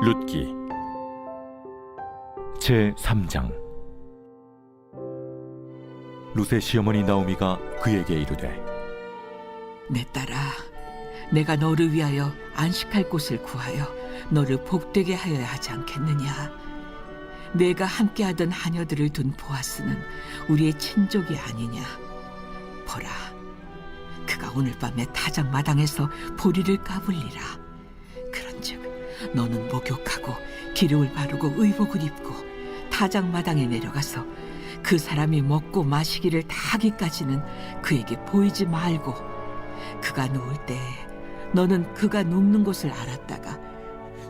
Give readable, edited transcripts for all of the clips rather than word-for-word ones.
룻기 제3장. 룻의 시어머니 나오미가 그에게 이르되, 내 딸아, 내가 너를 위하여 안식할 곳을 구하여 너를 복되게 하여야 하지 않겠느냐. 내가 함께하던 하녀들을 둔 보아스는 우리의 친족이 아니냐. 보라, 그가 오늘 밤에 타작 마당에서 보리를 까불리라. 그런즉 너는 목욕하고 기름을 바르고 의복을 입고 타작 마당에 내려가서 그 사람이 먹고 마시기를 다 하기까지는 그에게 보이지 말고, 그가 누울 때 너는 그가 눕는 곳을 알았다가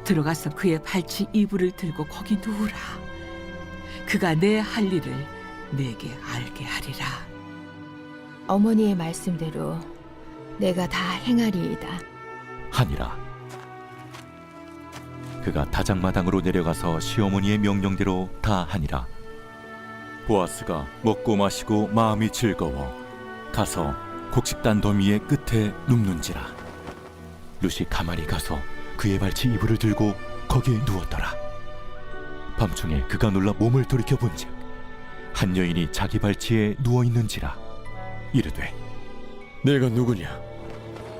들어가서 그의 발치 이불을 들고 거기 누우라. 그가 내 할 일을 내게 알게 하리라. 어머니의 말씀대로 내가 다 행하리이다 하니라. 그가 타작마당으로 내려가서 시어머니의 명령대로 다 하니라. 보아스가 먹고 마시고 마음이 즐거워 가서 곡식단 더미의 끝에 눕는지라. 룻이 가만히 가서 그의 발치 이불을 들고 거기에 누웠더라. 밤중에 그가 놀라 몸을 돌이켜 본즉 한 여인이 자기 발치에 누워 있는지라. 이르되, 내가 누구냐?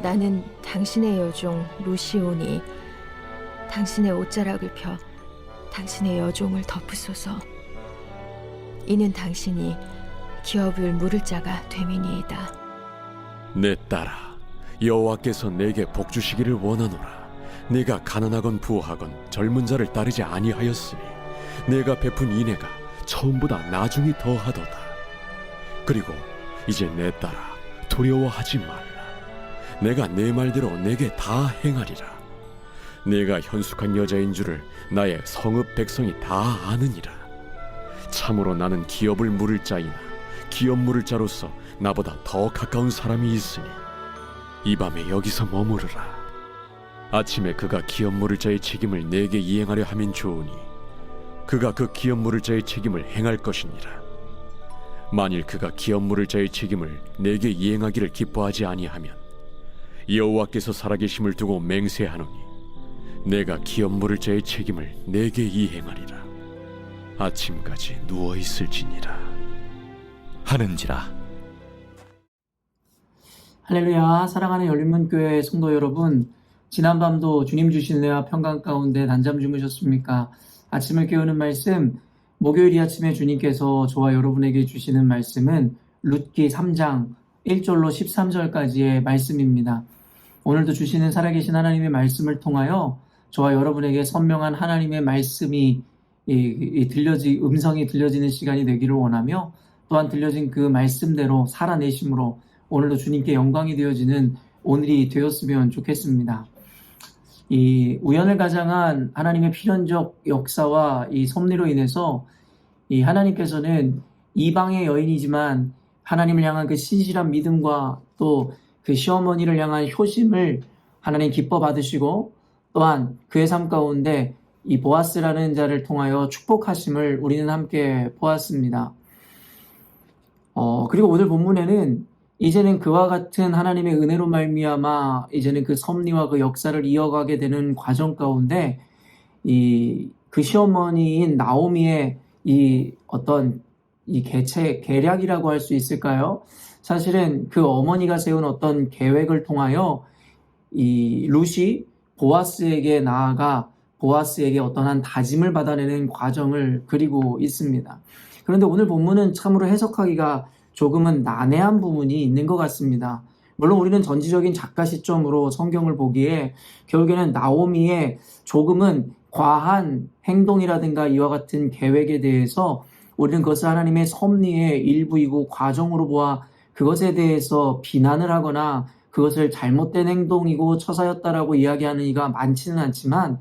나는 당신의 여종 루시오니 당신의 옷자락을 펴 당신의 여종을 덮으소서. 이는 당신이 기업을 물을 자가 됨이니이다. 내 딸아, 여호와께서 내게 복 주시기를 원하노라. 내가 가난하건 부하건 젊은 자를 따르지 아니하였으니 내가 베푼 인애가 처음보다 나중이 더하도다. 그리고 이제 내 딸아, 두려워하지 말라. 내가 내 말대로 내게 다 행하리라. 내가 현숙한 여자인 줄을 나의 성읍 백성이 다 아느니라. 참으로 나는 기업을 물을 자이나 기업 물을 자로서 나보다 더 가까운 사람이 있으니 이 밤에 여기서 머무르라. 아침에 그가 기업 물을 자의 책임을 내게 이행하려 하면 좋으니 그가 그 기업 물을 자의 책임을 행할 것이니라. 만일 그가 기업 물을 자의 책임을 내게 이행하기를 기뻐하지 아니하면 여호와께서 살아계심을 두고 맹세하노니 내가 기업 물을 자의 책임을 내게 이행하리라. 아침까지 누워 있을지니라 하는지라. 할렐루야. 사랑하는 열린문교회 성도 여러분, 지난밤도 주님 주신 은혜와 평강 가운데 난잠 주무셨습니까? 아침을 깨우는 말씀, 목요일 이 아침에 주님께서 저와 여러분에게 주시는 말씀은 룻기 3장 1절로 13절까지의 말씀입니다. 오늘도 주시는 살아계신 하나님의 말씀을 통하여 저와 여러분에게 선명한 하나님의 말씀이 음성이 들려지는 시간이 되기를 원하며, 또한 들려진 그 말씀대로 살아내심으로 오늘도 주님께 영광이 되어지는 오늘이 되었으면 좋겠습니다. 이 우연을 가장한 하나님의 필연적 역사와 이 섭리로 인해서 이 하나님께서는 이방의 여인이지만 하나님을 향한 그 신실한 믿음과 또 그 시어머니를 향한 효심을 하나님 기뻐 받으시고, 또한 그의 삶 가운데 이 보아스라는 자를 통하여 축복하심을 우리는 함께 보았습니다. 그리고 오늘 본문에는 이제는 그와 같은 하나님의 은혜로 말미암아 이제는 그 섭리와 그 역사를 이어가게 되는 과정 가운데 그 시어머니인 나오미의 이 어떤 이 계략이라고 할 수 있을까요? 사실은 그 어머니가 세운 어떤 계획을 통하여 이 룻이 보아스에게 나아가 보아스에게 어떤 한 다짐을 받아내는 과정을 그리고 있습니다. 그런데 오늘 본문은 참으로 해석하기가 조금은 난해한 부분이 있는 것 같습니다. 물론 우리는 전지적인 작가 시점으로 성경을 보기에 결국에는 나오미의 조금은 과한 행동이라든가 이와 같은 계획에 대해서 우리는 그것을 하나님의 섭리의 일부이고 과정으로 보아 그것에 대해서 비난을 하거나 그것을 잘못된 행동이고 처사였다라고 이야기하는 이가 많지는 않지만,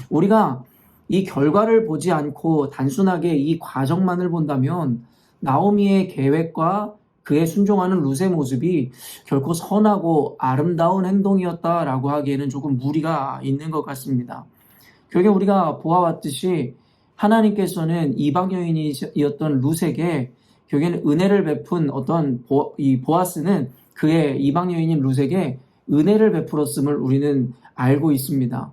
우리가 이 결과를 보지 않고 단순하게 이 과정만을 본다면 나오미의 계획과 그에 순종하는 룻의 모습이 결코 선하고 아름다운 행동이었다라고 하기에는 조금 무리가 있는 것 같습니다. 결국 우리가 보아왔듯이 하나님께서는 이방 여인이었던 룻에게 결국에는 은혜를 베푼 어떤 이 보아스는 그의 이방 여인인 룻에게 은혜를 베풀었음을 우리는 알고 있습니다.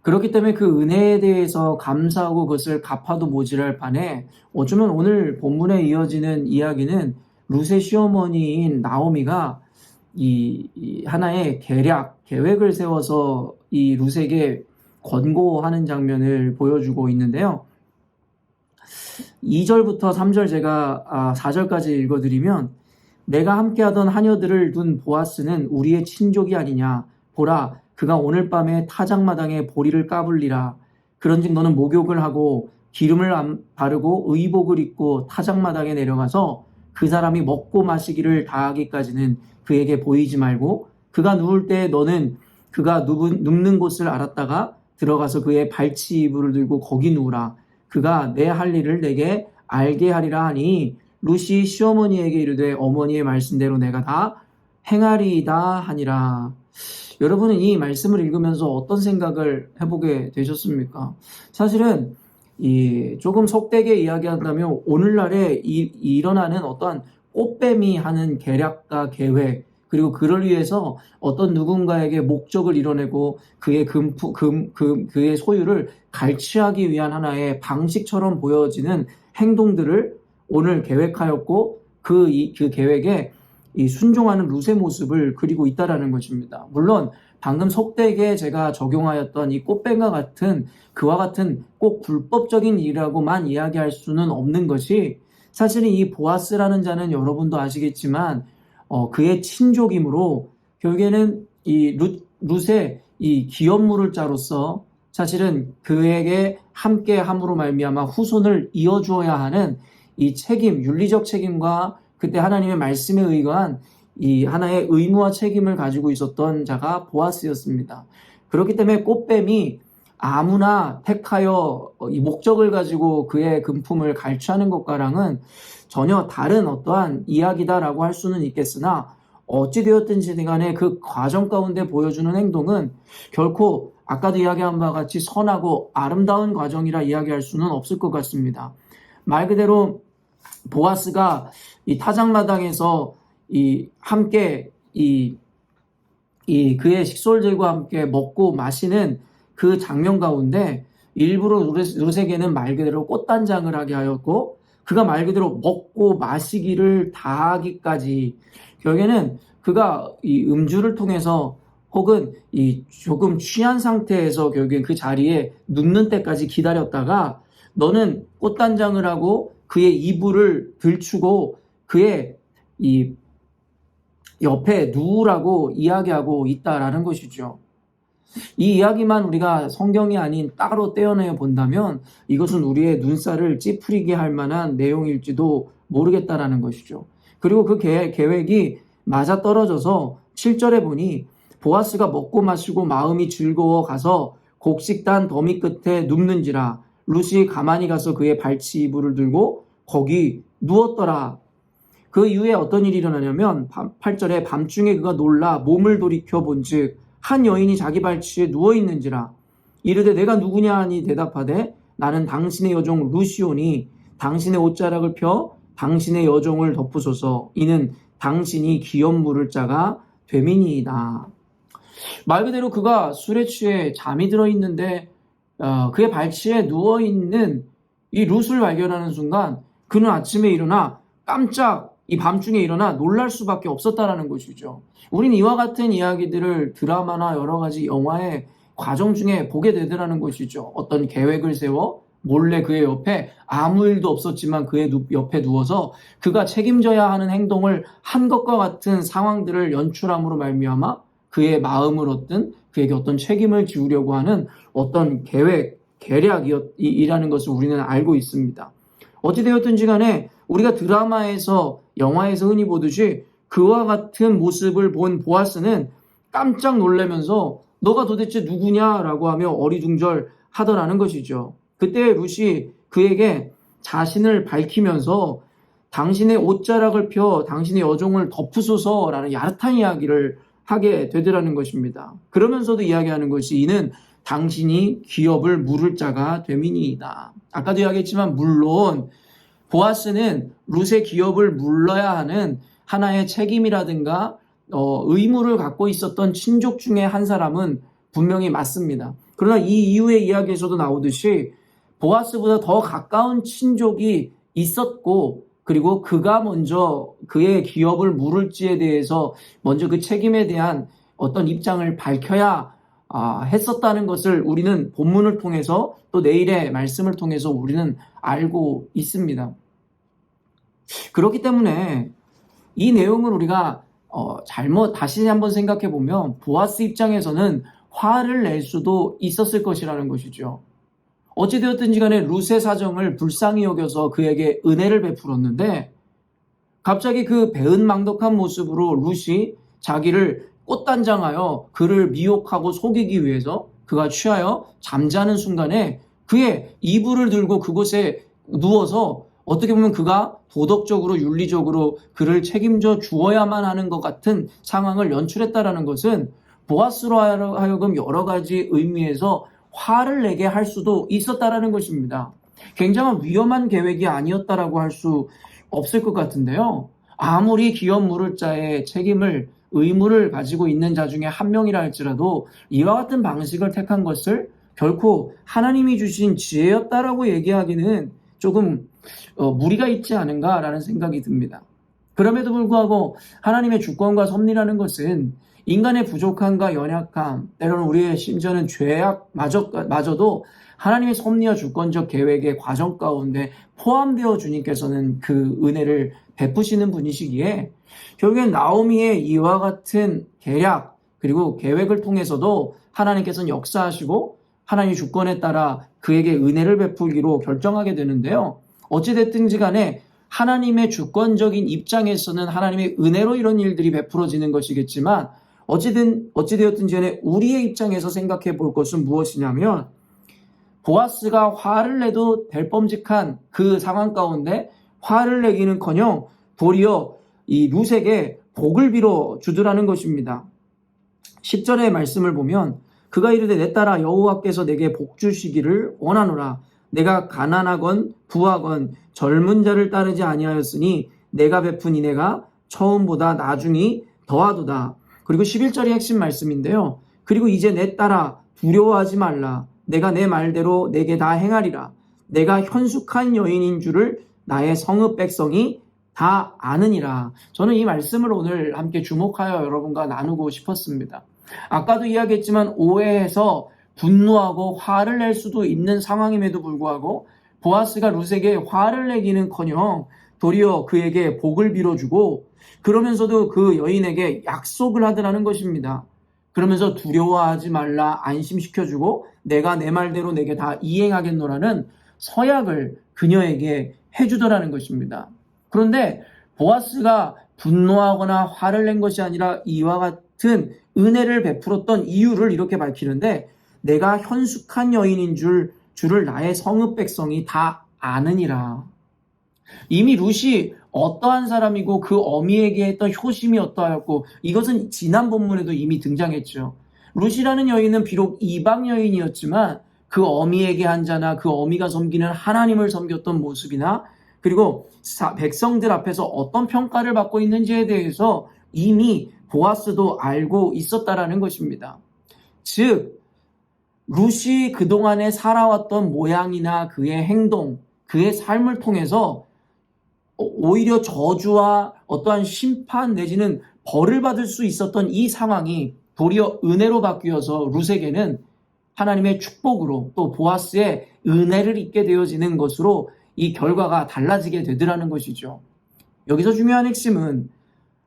그렇기 때문에 그 은혜에 대해서 감사하고 그것을 갚아도 모자랄 판에 어쩌면 오늘 본문에 이어지는 이야기는 룻의 시어머니인 나오미가 이 하나의 계획을 세워서 이 룻에게 권고하는 장면을 보여주고 있는데요. 2절부터 3절 제가 4절까지 읽어드리면 내가 함께하던 하녀들을 둔 보아스는 우리의 친족이 아니냐. 보라, 그가 오늘 밤에 타작마당에 보리를 까불리라. 그런즉 너는 목욕을 하고 기름을 바르고 의복을 입고 타작마당에 내려가서 그 사람이 먹고 마시기를 다하기까지는 그에게 보이지 말고 그가 누울 때 너는 그가 눕는 곳을 알았다가 들어가서 그의 발치 이불을 들고 거기 누우라. 그가 내 할 일을 내게 알게 하리라 하니 룻이 시어머니에게 이르되 어머니의 말씀대로 내가 다 행하리이다 하니라. 여러분은 이 말씀을 읽으면서 어떤 생각을 해보게 되셨습니까? 사실은 조금 속되게 이야기한다면 오늘날에 일어나는 어떠한 꽃뱀이 하는 계략과 계획, 그리고 그를 위해서 어떤 누군가에게 목적을 이뤄내고 그의 그의 소유를 갈취하기 위한 하나의 방식처럼 보여지는 행동들을 오늘 계획하였고 그 계획에 순종하는 룻의 모습을 그리고 있다라는 것입니다. 물론 방금 속되게 제가 적용하였던 이 꽃뱀과 같은 그와 같은 꼭 불법적인 일이라고만 이야기할 수는 없는 것이 사실은 이 보아스라는 자는 여러분도 아시겠지만 그의 친족이므로 결국에는 이 룻의 이 기업물을 자로서 사실은 그에게 함께 함으로 말미암아 후손을 이어주어야 하는 이 책임, 윤리적 책임과 그때 하나님의 말씀에 의거한 이 하나의 의무와 책임을 가지고 있었던 자가 보아스였습니다. 그렇기 때문에 꽃뱀이 아무나 택하여 이 목적을 가지고 그의 금품을 갈취하는 것과랑은 전혀 다른 어떠한 이야기다라고 할 수는 있겠으나 어찌되었든지 간에 그 과정 가운데 보여주는 행동은 결코 아까도 이야기한 바와 같이 선하고 아름다운 과정이라 이야기할 수는 없을 것 같습니다. 말 그대로 보아스가 이 타작마당에서 함께 그의 식솔들과 함께 먹고 마시는 그 장면 가운데 일부러 룻에게는 말 그대로 꽃단장을 하게 하였고 그가 말 그대로 먹고 마시기를 다하기까지 결국에는 그가 이 음주를 통해서 혹은 이 조금 취한 상태에서 결국엔 그 자리에 눕는 때까지 기다렸다가 너는 꽃단장을 하고 그의 이불을 들추고 그의 이 옆에 누우라고 이야기하고 있다라는 것이죠. 이 이야기만 우리가 성경이 아닌 따로 떼어내어 본다면 이것은 우리의 눈살을 찌푸리게 할 만한 내용일지도 모르겠다라는 것이죠. 그리고 그 계획이 맞아떨어져서 7절에 보니 보아스가 먹고 마시고 마음이 즐거워 가서 곡식단 더미 끝에 눕는지라 룻이 가만히 가서 그의 발치 이불을 들고 거기 누웠더라. 그 이후에 어떤 일이 일어나냐면 8절에 밤중에 그가 놀라 몸을 돌이켜 본즉 한 여인이 자기 발치에 누워있는지라. 이르되 내가 누구냐 하니 대답하되 나는 당신의 여종 룻이오니 당신의 옷자락을 펴 당신의 여종을 덮으소서. 이는 당신이 기업 물을 자가 되미니이다. 말 그대로 그가 술에 취해 잠이 들어있는데 그의 발치에 누워있는 이 룻을 발견하는 순간 그는 아침에 일어나 깜짝 이 밤중에 일어나 놀랄 수밖에 없었다라는 것이죠. 우린 이와 같은 이야기들을 드라마나 여러 가지 영화의 과정 중에 보게 되더라는 것이죠. 어떤 계획을 세워 몰래 그의 옆에 아무 일도 없었지만 그의 옆에 누워서 그가 책임져야 하는 행동을 한 것과 같은 상황들을 연출함으로 말미암아 그의 마음을 얻든 그에게 어떤 책임을 지우려고 하는 어떤 계략이라는 것을 우리는 알고 있습니다. 어찌되었든지 간에 우리가 드라마에서 영화에서 흔히 보듯이 그와 같은 모습을 본 보아스는 깜짝 놀라면서 너가 도대체 누구냐라고 하며 어리둥절하더라는 것이죠. 그때 룻이 그에게 자신을 밝히면서 당신의 옷자락을 펴 당신의 여종을 덮으소서라는 야릇한 이야기를 하게 되더라는 것입니다. 그러면서도 이야기하는 것이 이는 당신이 기업을 물을 자가 되미니이다. 아까도 이야기했지만 물론 보아스는 룻의 기업을 물러야 하는 하나의 책임이라든가 의무를 갖고 있었던 친족 중에 한 사람은 분명히 맞습니다. 그러나 이 이후의 이야기에서도 나오듯이 보아스보다 더 가까운 친족이 있었고, 그리고 그가 먼저 그의 기업을 물을지에 대해서 먼저 그 책임에 대한 어떤 입장을 밝혀야 했었다는 것을 우리는 본문을 통해서 또 내일의 말씀을 통해서 우리는 알고 있습니다. 그렇기 때문에 이 내용을 우리가 다시 한번 생각해 보면 보아스 입장에서는 화를 낼 수도 있었을 것이라는 것이죠. 어찌되었든지 간에 룻의 사정을 불쌍히 여겨서 그에게 은혜를 베풀었는데 갑자기 그 배은망덕한 모습으로 룻이 자기를 꽃단장하여 그를 미혹하고 속이기 위해서 그가 취하여 잠자는 순간에 그의 이불을 들고 그곳에 누워서 어떻게 보면 그가 도덕적으로 윤리적으로 그를 책임져 주어야만 하는 것 같은 상황을 연출했다라는 것은 보아스로 하여금 여러 가지 의미에서 화를 내게 할 수도 있었다라는 것입니다. 굉장한 위험한 계획이 아니었다라고 할 수 없을 것 같은데요. 아무리 기업 물을 자의 의무를 가지고 있는 자 중에 한 명이라 할지라도 이와 같은 방식을 택한 것을 결코 하나님이 주신 지혜였다라고 얘기하기는 조금 무리가 있지 않은가라는 생각이 듭니다. 그럼에도 불구하고 하나님의 주권과 섭리라는 것은 인간의 부족함과 연약함, 때로는 우리의 심지어는 죄악마저도 하나님의 섭리와 주권적 계획의 과정 가운데 포함되어 주님께서는 그 은혜를 베푸시는 분이시기에 결국엔 나오미의 이와 같은 계략 그리고 계획을 통해서도 하나님께서는 역사하시고 하나님의 주권에 따라 그에게 은혜를 베풀기로 결정하게 되는데요. 어찌됐든지 간에 하나님의 주권적인 입장에서는 하나님의 은혜로 이런 일들이 베풀어지는 것이겠지만 어찌되었든지 간에 우리의 입장에서 생각해 볼 것은 무엇이냐면 보아스가 화를 내도 될 범직한 그 상황 가운데 화를 내기는커녕 도리어 이 룻에게 복을 빌어 주더라는 것입니다. 10절의 말씀을 보면 그가 이르되 내 딸아 여호와께서 내게 복 주시기를 원하노라. 내가 가난하건 부하건 젊은 자를 따르지 아니하였으니 내가 베푼 인애가 처음보다 나중이 더하도다. 그리고 11절이 핵심 말씀인데요. 그리고 이제 내 딸아 두려워하지 말라. 내가 내 말대로 내게 다 행하리라. 내가 현숙한 여인인 줄을 나의 성읍 백성이 다 아느니라. 저는 이 말씀을 오늘 함께 주목하여 여러분과 나누고 싶었습니다. 아까도 이야기했지만 오해해서 분노하고 화를 낼 수도 있는 상황임에도 불구하고 보아스가 룻에게 화를 내기는커녕 도리어 그에게 복을 빌어주고 그러면서도 그 여인에게 약속을 하더라는 것입니다. 그러면서 두려워하지 말라 안심시켜주고 내가 내 말대로 내게 다 이행하겠노라는 서약을 그녀에게 해주더라는 것입니다. 그런데 보아스가 분노하거나 화를 낸 것이 아니라 이와 같은 은혜를 베풀었던 이유를 이렇게 밝히는데 내가 현숙한 여인인 줄을 나의 성읍 백성이 다 아느니라. 이미 룻이 어떠한 사람이고 그 어미에게 했던 효심이 어떠하였고 이것은 지난 본문에도 이미 등장했죠. 룻이라는 여인은 비록 이방 여인이었지만 그 어미에게 한 자나 그 어미가 섬기는 하나님을 섬겼던 모습이나 그리고 백성들 앞에서 어떤 평가를 받고 있는지에 대해서 이미 보아스도 알고 있었다라는 것입니다. 즉 룻이 그동안에 살아왔던 모양이나 그의 행동, 그의 삶을 통해서 오히려 저주와 어떠한 심판 내지는 벌을 받을 수 있었던 이 상황이 도리어 은혜로 바뀌어서 룻에게는 하나님의 축복으로 또 보아스의 은혜를 입게 되어지는 것으로 이 결과가 달라지게 되더라는 것이죠. 여기서 중요한 핵심은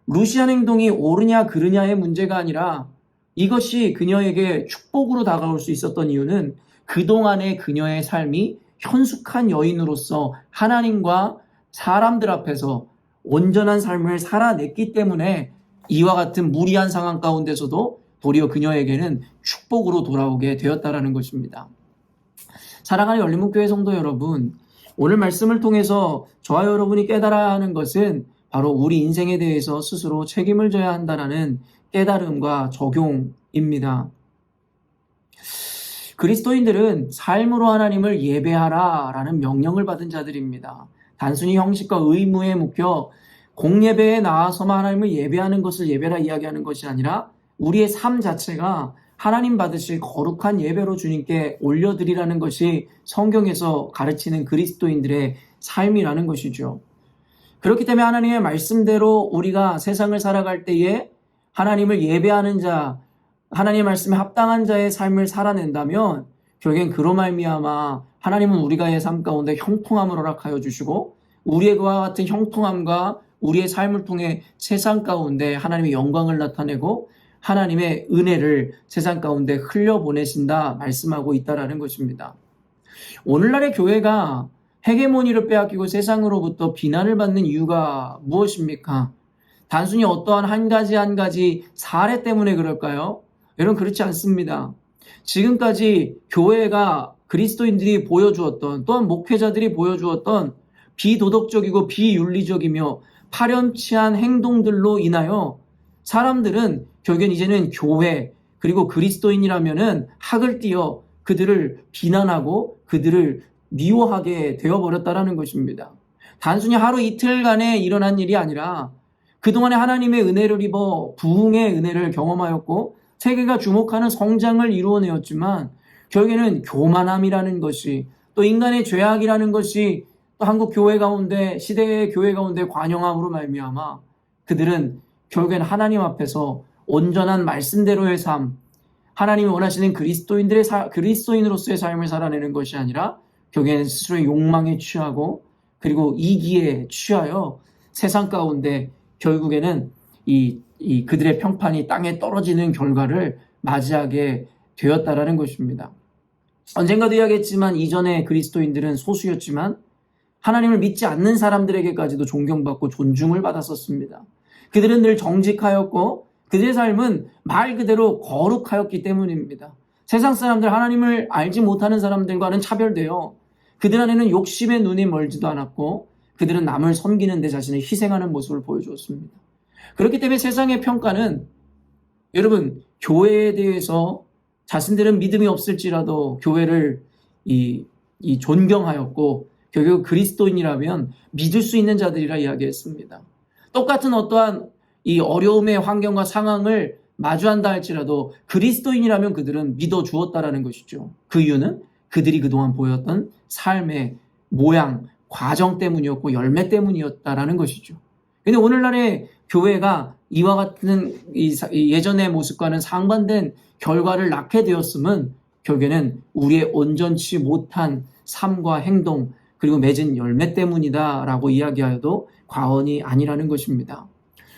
룻이 한 행동이 옳으냐 그르냐의 문제가 아니라 이것이 그녀에게 축복으로 다가올 수 있었던 이유는 그동안의 그녀의 삶이 현숙한 여인으로서 하나님과 사람들 앞에서 온전한 삶을 살아냈기 때문에 이와 같은 무리한 상황 가운데서도 도리어 그녀에게는 축복으로 돌아오게 되었다라는 것입니다. 사랑하는 열린문교회 성도 여러분, 오늘 말씀을 통해서 저와 여러분이 깨달아야 하는 것은 바로 우리 인생에 대해서 스스로 책임을 져야 한다는 깨달음과 적용입니다. 그리스도인들은 삶으로 하나님을 예배하라라는 명령을 받은 자들입니다. 단순히 형식과 의무에 묵혀 공예배에 나와서만 하나님을 예배하는 것을 예배라 이야기하는 것이 아니라 우리의 삶 자체가 하나님 받으실 거룩한 예배로 주님께 올려드리라는 것이 성경에서 가르치는 그리스도인들의 삶이라는 것이죠. 그렇기 때문에 하나님의 말씀대로 우리가 세상을 살아갈 때에 하나님을 예배하는 자, 하나님의 말씀에 합당한 자의 삶을 살아낸다면 결국엔 그로 말미암아 하나님은 우리가의 삶 가운데 형통함을 허락하여 주시고 우리의 그와 같은 형통함과 우리의 삶을 통해 세상 가운데 하나님의 영광을 나타내고 하나님의 은혜를 세상 가운데 흘려보내신다 말씀하고 있다라는 것입니다. 오늘날의 교회가 헤게모니를 빼앗기고 세상으로부터 비난을 받는 이유가 무엇입니까? 단순히 어떠한 한 가지 사례 때문에 그럴까요? 여러분, 그렇지 않습니다. 지금까지 교회가 그리스도인들이 보여주었던, 또한 목회자들이 보여주었던 비도덕적이고 비윤리적이며 파렴치한 행동들로 인하여 사람들은 결국엔 이제는 교회 그리고 그리스도인이라면은 학을 띄어 그들을 비난하고 그들을 미워하게 되어버렸다라는 것입니다. 단순히 하루 이틀간에 일어난 일이 아니라 그동안에 하나님의 은혜를 입어 부흥의 은혜를 경험하였고 세계가 주목하는 성장을 이루어내었지만 결국에는 교만함이라는 것이 또 인간의 죄악이라는 것이 또 한국 교회 가운데 시대의 교회 가운데 관영함으로 말미암아 그들은 결국엔 하나님 앞에서 온전한 말씀대로의 삶, 하나님이 원하시는 그리스도인으로서의 삶을 살아내는 것이 아니라 결국에는 스스로의 욕망에 취하고 그리고 이기에 취하여 세상 가운데 결국에는 그들의 평판이 땅에 떨어지는 결과를 맞이하게 되었다라는 것입니다. 언젠가도 이야기했지만 이전에 그리스도인들은 소수였지만 하나님을 믿지 않는 사람들에게까지도 존경받고 존중을 받았었습니다. 그들은 늘 정직하였고 그들의 삶은 말 그대로 거룩하였기 때문입니다. 세상 사람들, 하나님을 알지 못하는 사람들과는 차별되어 그들 안에는 욕심의 눈이 멀지도 않았고 그들은 남을 섬기는 데 자신을 희생하는 모습을 보여주었습니다. 그렇기 때문에 세상의 평가는 여러분, 교회에 대해서 자신들은 믿음이 없을지라도 교회를 존경하였고 결국 그리스도인이라면 믿을 수 있는 자들이라 이야기했습니다. 똑같은 어떠한 이 어려움의 환경과 상황을 마주한다 할지라도 그리스도인이라면 그들은 믿어 주었다라는 것이죠. 그 이유는 그들이 그동안 보였던 삶의 모양, 과정 때문이었고 열매 때문이었다라는 것이죠. 근데 오늘날의 교회가 이와 같은 예전의 모습과는 상반된 결과를 낳게 되었음은 결국에는 우리의 온전치 못한 삶과 행동 그리고 맺은 열매 때문이다라고 이야기하여도 과언이 아니라는 것입니다.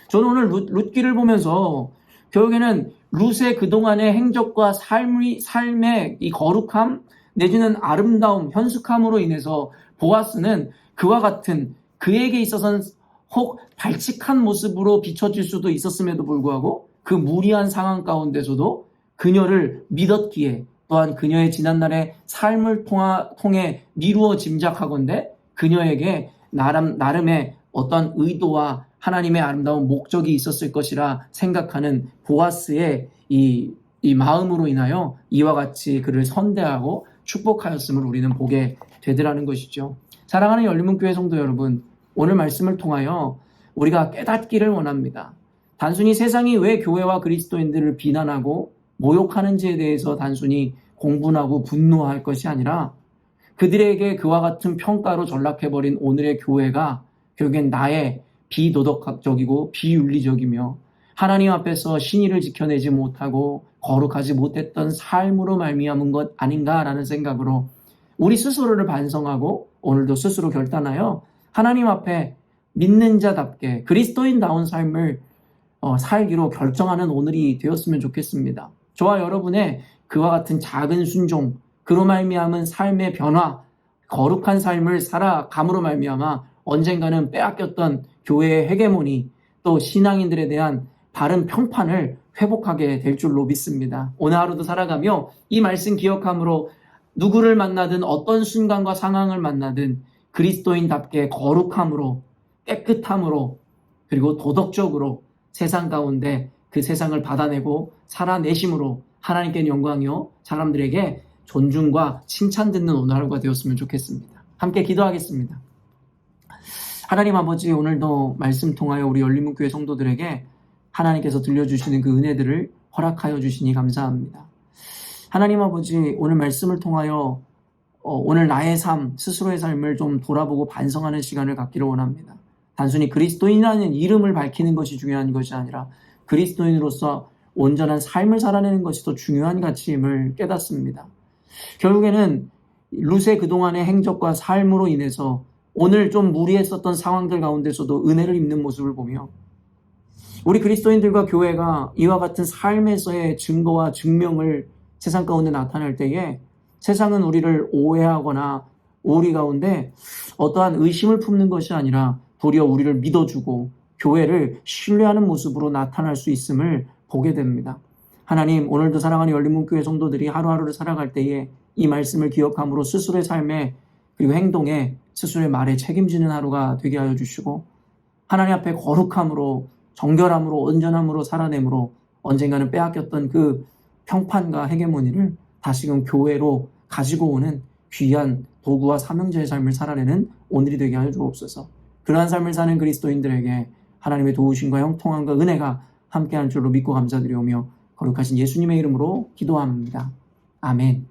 저는 오늘 룻기를 보면서 결국에는 룻의 그동안의 행적과 삶의 이 거룩함 내지는 아름다움, 현숙함으로 인해서 보아스는 그와 같은 그에게 있어서는 혹 발칙한 모습으로 비춰질 수도 있었음에도 불구하고 그 무리한 상황 가운데서도 그녀를 믿었기에 또한 그녀의 지난날의 삶을 통해 미루어 짐작하건대 그녀에게 나름의 어떤 의도와 하나님의 아름다운 목적이 있었을 것이라 생각하는 보아스의 이 마음으로 인하여 이와 같이 그를 선대하고 축복하였음을 우리는 보게 되더라는 것이죠. 사랑하는 열린문교회 성도 여러분, 오늘 말씀을 통하여 우리가 깨닫기를 원합니다. 단순히 세상이 왜 교회와 그리스도인들을 비난하고 모욕하는지에 대해서 단순히 공분하고 분노할 것이 아니라 그들에게 그와 같은 평가로 전락해버린 오늘의 교회가 결국엔 나의 비도덕적이고 비윤리적이며 하나님 앞에서 신의를 지켜내지 못하고 거룩하지 못했던 삶으로 말미암은 것 아닌가라는 생각으로 우리 스스로를 반성하고 오늘도 스스로 결단하여 하나님 앞에 믿는 자답게 그리스도인다운 삶을 살기로 결정하는 오늘이 되었으면 좋겠습니다. 저와 여러분의 그와 같은 작은 순종, 그로 말미암은 삶의 변화, 거룩한 삶을 살아감으로 말미암아 언젠가는 빼앗겼던 교회의 헤게모니, 또 신앙인들에 대한 바른 평판을 회복하게 될 줄로 믿습니다. 오늘 하루도 살아가며 이 말씀 기억함으로 누구를 만나든 어떤 순간과 상황을 만나든 그리스도인답게 거룩함으로 깨끗함으로 그리고 도덕적으로 세상 가운데 그 세상을 받아내고 살아내심으로 하나님께 영광이요 사람들에게 존중과 칭찬 듣는 오늘 하루가 되었으면 좋겠습니다. 함께 기도하겠습니다. 하나님 아버지, 오늘도 말씀 통하여 우리 열린문교회 성도들에게 하나님께서 들려주시는 그 은혜들을 허락하여 주시니 감사합니다. 하나님 아버지, 오늘 말씀을 통하여 오늘 나의 삶, 스스로의 삶을 좀 돌아보고 반성하는 시간을 갖기를 원합니다. 단순히 그리스도인이라는 이름을 밝히는 것이 중요한 것이 아니라 그리스도인으로서 온전한 삶을 살아내는 것이 더 중요한 가치임을 깨닫습니다. 결국에는 룻의 그동안의 행적과 삶으로 인해서 오늘 좀 무리했었던 상황들 가운데서도 은혜를 입는 모습을 보며 우리 그리스도인들과 교회가 이와 같은 삶에서의 증거와 증명을 세상 가운데 나타낼 때에 세상은 우리를 오해하거나 우리 가운데 어떠한 의심을 품는 것이 아니라 도리어 우리를 믿어주고 교회를 신뢰하는 모습으로 나타날 수 있음을 보게 됩니다. 하나님, 오늘도 사랑하는 열린문교회 성도들이 하루하루를 살아갈 때에 이 말씀을 기억함으로 스스로의 삶에 그리고 행동에 스스로의 말에 책임지는 하루가 되게 하여 주시고 하나님 앞에 거룩함으로 정결함으로 온전함으로 살아내므로 언젠가는 빼앗겼던 그 평판과 헤게모니를 다시금 교회로 가지고 오는 귀한 도구와 사명자의 삶을 살아내는 오늘이 되게 하여 주옵소서. 그러한 삶을 사는 그리스도인들에게 하나님의 도우심과 형통함과 은혜가 함께한 줄로 믿고 감사드리오며 거룩하신 예수님의 이름으로 기도합니다. 아멘.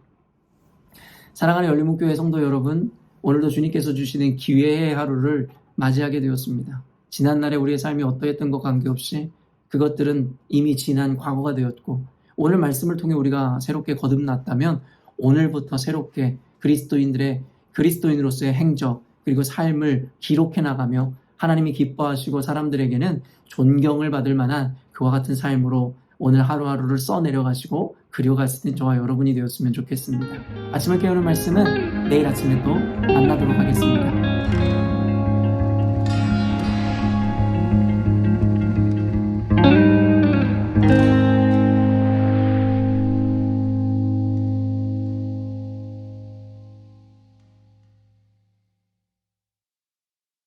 사랑하는 열린문교회 성도 여러분, 오늘도 주님께서 주시는 기회의 하루를 맞이하게 되었습니다. 지난날에 우리의 삶이 어떠했던 것 관계없이 그것들은 이미 지난 과거가 되었고 오늘 말씀을 통해 우리가 새롭게 거듭났다면 오늘부터 새롭게 그리스도인으로서의 행적 그리고 삶을 기록해 나가며 하나님이 기뻐하시고 사람들에게는 존경을 받을 만한 그와 같은 삶으로 오늘 하루하루를 써내려가시고 그려가시는 저와 여러분이 되었으면 좋겠습니다. 아침을 깨우는 말씀은 내일 아침에 또 만나도록 하겠습니다.